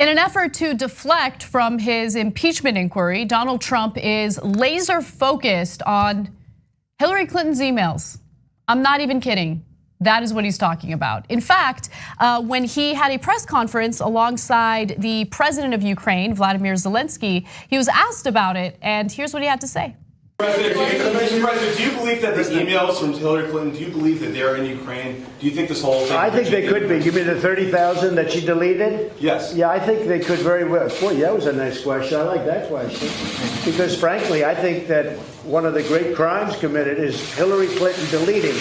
In an effort to deflect from his impeachment inquiry, Donald Trump is laser focused on Hillary Clinton's emails. I'm not even kidding. That is what he's talking about. In fact, when he had a press conference alongside the president of Ukraine, Vladimir Zelensky, he was asked about it, and here's what he had to say. Mr. President, do you believe that the emails from Hillary Clinton, do you believe that they're in Ukraine? Do you think this whole thing? I think they could be. You mean the 30,000 that she deleted? Yes. Yeah, I think they could very well. Boy, that was a nice question. I like that question. Because frankly, I think that one of the great crimes committed is Hillary Clinton deleting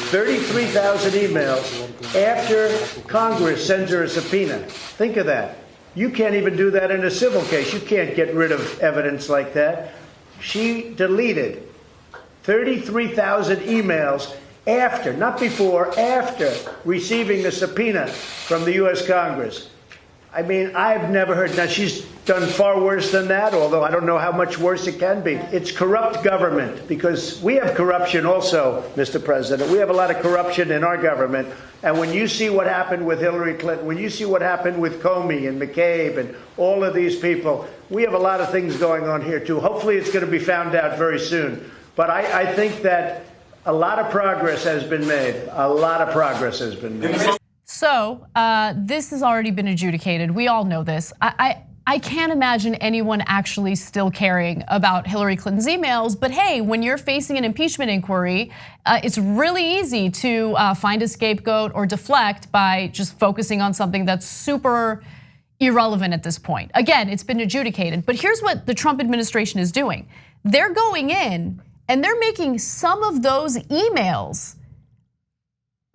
33,000 emails after Congress sends her a subpoena. Think of that. You can't even do that in a civil case. You can't get rid of evidence like that. She deleted 33,000 emails after, not before, after receiving a subpoena from the U.S. Congress. I mean, I've never heard. Now, she's done far worse than that, although I don't know how much worse it can be. It's corrupt government, because we have corruption also, Mr. President. We have a lot of corruption in our government. And when you see what happened with Hillary Clinton, when you see what happened with Comey and McCabe and all of these people, we have a lot of things going on here, too. Hopefully it's going to be found out very soon. But I think that a lot of progress has been made. A lot of progress has been made. So this has already been adjudicated. We all know this. I can't imagine anyone actually still caring about Hillary Clinton's emails. But hey, when you're facing an impeachment inquiry, it's really easy to find a scapegoat or deflect by just focusing on something that's super irrelevant at this point. Again, it's been adjudicated. But here's what the Trump administration is doing. They're going in and they're making some of those emails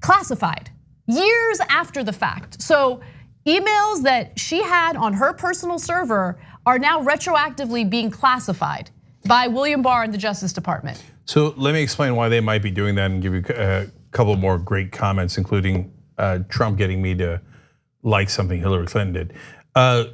classified years after the fact. So emails that she had on her personal server are now retroactively being classified by William Barr and the Justice Department. So let me explain why they might be doing that and give you a couple more great comments, including Trump getting me to like something Hillary Clinton did.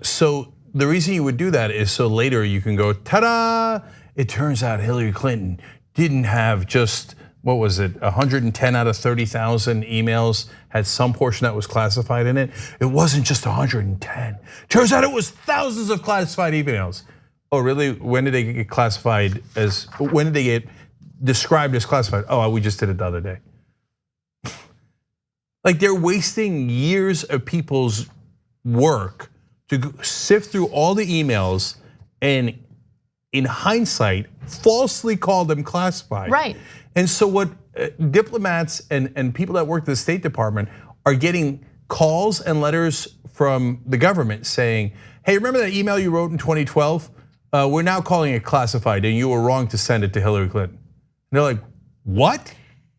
So the reason you would do that is so later you can go, ta-da! It turns out Hillary Clinton didn't have just, what was it, 110 out of 30,000 emails had some portion that was classified in it. It wasn't just 110. Turns out it was thousands of classified emails. Oh, really? When did they get classified as, when did they get described as classified? Oh, we just did it the other day. Like, they're wasting years of people's work to sift through all the emails and, in hindsight, falsely call them classified. Right. And so what diplomats and people that work at the State Department are getting calls and letters from the government saying, hey, remember that email you wrote in 2012? We're now calling it classified and you were wrong to send it to Hillary Clinton. And they're like, what?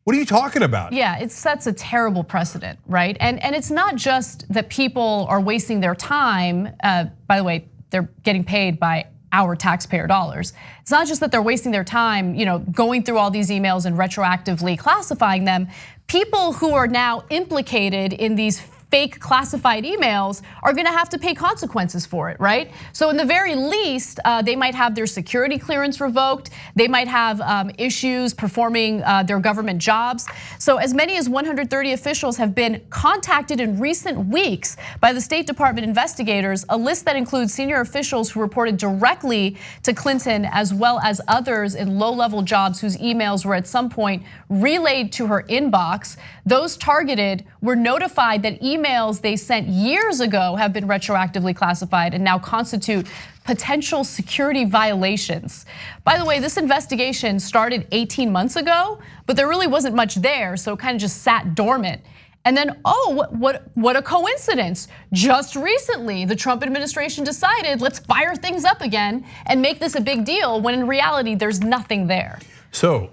What are you talking about? Yeah, it sets a terrible precedent, right? And it's not just that people are wasting their time. By the way, they're getting paid by our taxpayer dollars. It's not just that they're wasting their time, going through all these emails and retroactively classifying them. People who are now implicated in these fake classified emails are gonna have to pay consequences for it, right? So in the very least, they might have their security clearance revoked. They might have issues performing their government jobs. So as many as 130 officials have been contacted in recent weeks by the State Department investigators, a list that includes senior officials who reported directly to Clinton, as well as others in low-level jobs whose emails were at some point relayed to her inbox. Those targeted were notified that emails they sent years ago have been retroactively classified and now constitute potential security violations. By the way, this investigation started 18 months ago, but there really wasn't much there, so it kind of just sat dormant. And then, what a coincidence. Just recently, the Trump administration decided, let's fire things up again and make this a big deal, when in reality, there's nothing there. So,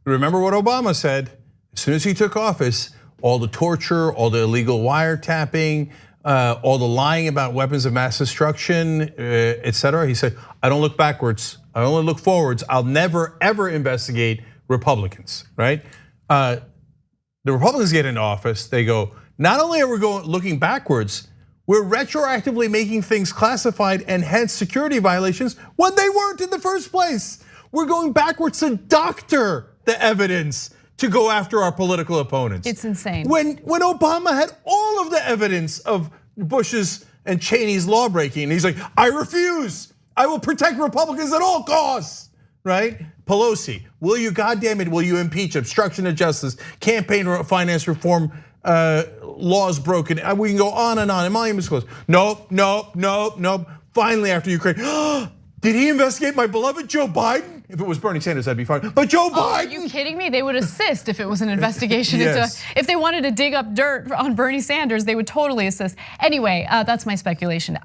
remember what Obama said, as soon as he took office, all the torture, all the illegal wiretapping, all the lying about weapons of mass destruction, et cetera. He said, I don't look backwards, I only look forwards. I'll never, ever investigate Republicans, right? The Republicans get into office, they go, not only are we looking backwards, we're retroactively making things classified and hence security violations when they weren't in the first place. We're going backwards to doctor the evidence to go after our political opponents. It's insane. When Obama had all of the evidence of Bush's and Cheney's law breaking. And he's like, I refuse. I will protect Republicans at all costs, right? Pelosi, will you, goddamn it, will you impeach obstruction of justice, campaign finance reform, laws broken? We can go on and on. Emoluments closed. Nope. Finally, after Ukraine, did he investigate my beloved Joe Biden? If it was Bernie Sanders, that'd be fine. But Joe Biden? Are you kidding me? They would assist if it was an investigation Yes. into, if they wanted to dig up dirt on Bernie Sanders, they would totally assist. Anyway, that's my speculation.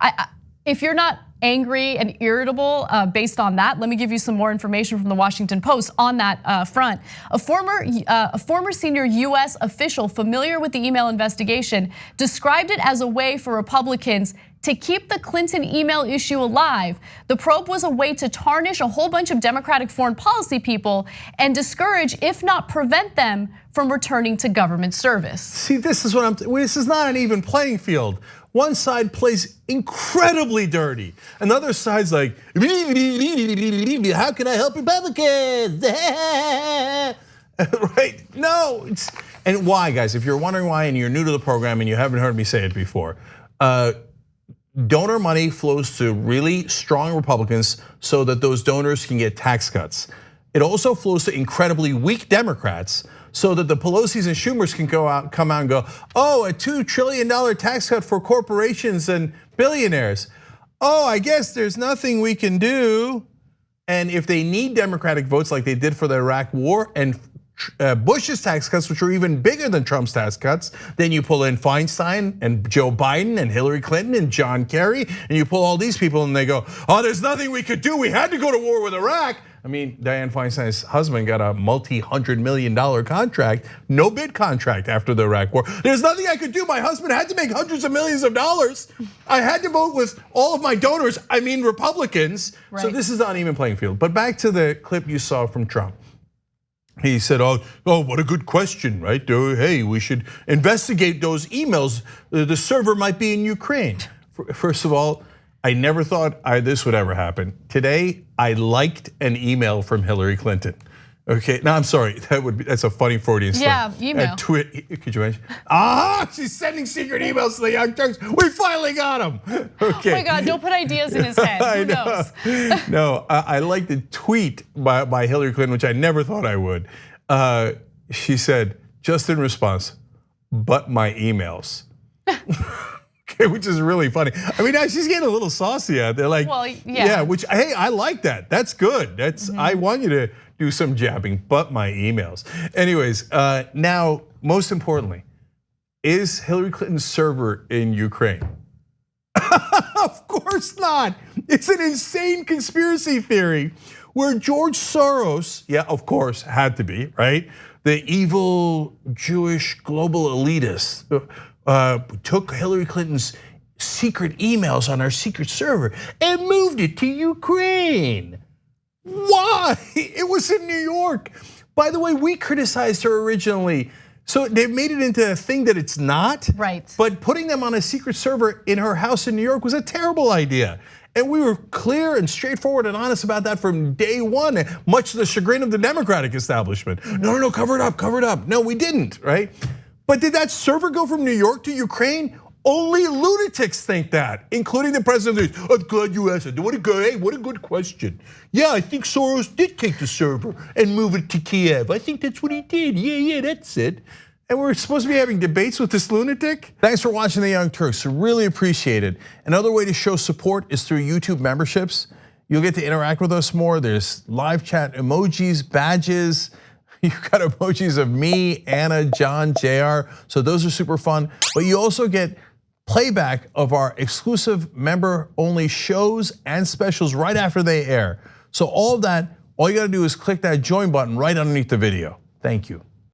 If you're not angry and irritable based on that, let me give you some more information from the Washington Post on that front. A former senior US official familiar with the email investigation described it as a way for Republicans to keep the Clinton email issue alive. The probe was a way to tarnish a whole bunch of Democratic foreign policy people and discourage, if not prevent them from returning to government service. See, this is what this is not an even playing field. One side plays incredibly dirty. Another side's like, how can I help Republicans? Right? No. And why, guys? If you're wondering why and you're new to the program and you haven't heard me say it before, donor money flows to really strong Republicans so that those donors can get tax cuts. It also flows to incredibly weak Democrats so that the Pelosi's and Schumers can come out and go, oh, a $2 trillion tax cut for corporations and billionaires. Oh, I guess there's nothing we can do. And if they need Democratic votes like they did for the Iraq war and Bush's tax cuts, which are even bigger than Trump's tax cuts, then you pull in Feinstein and Joe Biden and Hillary Clinton and John Kerry, and you pull all these people and they go, oh, there's nothing we could do. We had to go to war with Iraq. I mean, Dianne Feinstein's husband got a multi-$100 million contract, no bid contract after the Iraq war. There's nothing I could do. My husband had to make hundreds of millions of dollars. I had to vote with all of my donors, I mean Republicans. Right. So this is not an even playing field. But back to the clip you saw from Trump. He said, oh, what a good question, right? Hey, we should investigate those emails. The server might be in Ukraine. First of all, I never thought this would ever happen. Today, I liked an email from Hillary Clinton. Okay, no, I'm sorry. That's a funny Freudian slip. Yeah, email. Could you imagine? She's sending secret emails to the Young Turks. We finally got them. Okay. Oh my God, don't put ideas in his head. Who knows? No, I like the tweet by Hillary Clinton, which I never thought I would. She said, just in response, but my emails. Which is really funny. I mean, she's getting a little saucy out there. Like, well, yeah. Which, hey, I like that. That's good. That's I want you to do some jabbing, but my emails. Anyways, now, most importantly, is Hillary Clinton's server in Ukraine? Of course not. It's an insane conspiracy theory where George Soros, yeah, of course, had to be, right? The evil Jewish global elitist took Hillary Clinton's secret emails on our secret server and moved it to Ukraine. Why? It was in New York. By the way, we criticized her originally. So they made it into a thing that it's not. Right. But putting them on a secret server in her house in New York was a terrible idea. And we were clear and straightforward and honest about that from day one, much to the chagrin of the Democratic establishment. No, cover it up. No, we didn't, right? But did that server go from New York to Ukraine? Only lunatics think that, including the president. I'm glad you asked it. What a good question. Yeah, I think Soros did take the server and move it to Kiev. I think that's what he did. Yeah, that's it. And we're supposed to be having debates with this lunatic? Thanks for watching The Young Turks. Really appreciate it. Another way to show support is through YouTube memberships. You'll get to interact with us more. There's live chat emojis, badges. You've got emojis of me, Anna, John, JR. So those are super fun. But you also get playback of our exclusive member-only shows and specials right after they air. So all of that, all you gotta do is click that join button right underneath the video. Thank you.